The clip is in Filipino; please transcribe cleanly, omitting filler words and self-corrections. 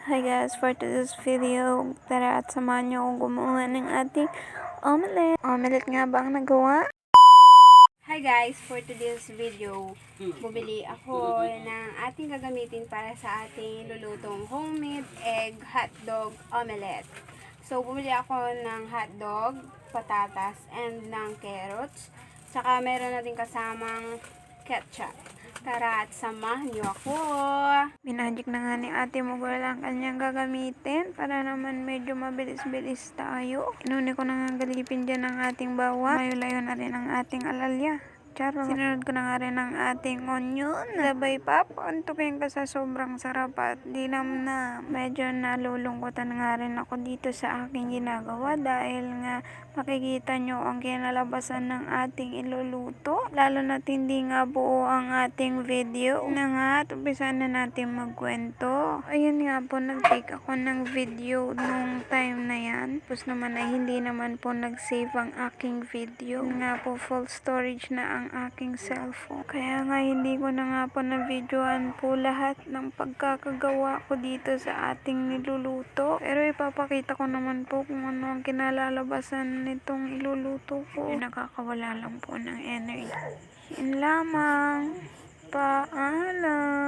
Hi guys, for today's video, tara at samahan niyo akong gumawa ng ating omelette. Omelette nga ba ang nagawa? Hi guys, for today's video, bumili ako ng ating gagamitin para sa ating lulutong homemade egg hotdog omelette. So, bumili ako ng hotdog, patatas, and ng carrots. Saka meron na din kasamang ketchup. Tara at samahan niyo ako. Minagic na nga ni ate mo ang kanyang gagamitin para naman medyo mabilis-bilis tayo. Inuni ko na nga galipin dyan ang ating bawang. Layo-layo na rin ang ating alalya. Charot. Sinunod ko na nga rin ang ating onion. Sabay pa, antukin ka sa sobrang sarap at di naman na medyo nalulungkutan nga rin ako dito sa aking ginagawa dahil nga makikita nyo ang kinalabasan ng ating iluluto. Lalo na hindi nga buo ang ating video. Na nga, at umpisa na natin magkwento. Ayun nga po, nag-take ako ng video nung time na yan. Tapos naman ay hindi naman po nag-save ang aking video. Nga po, full storage na ang aking cellphone. Kaya nga hindi ko na nga po na-videoan po lahat ng pagkakagawa ko dito sa ating niluluto. Pero ipapakita ko naman po kung ano ang kinalalabasan nitong iluluto ko. Yung nakakawala lang po ng energy. Yun lamang. Paalam.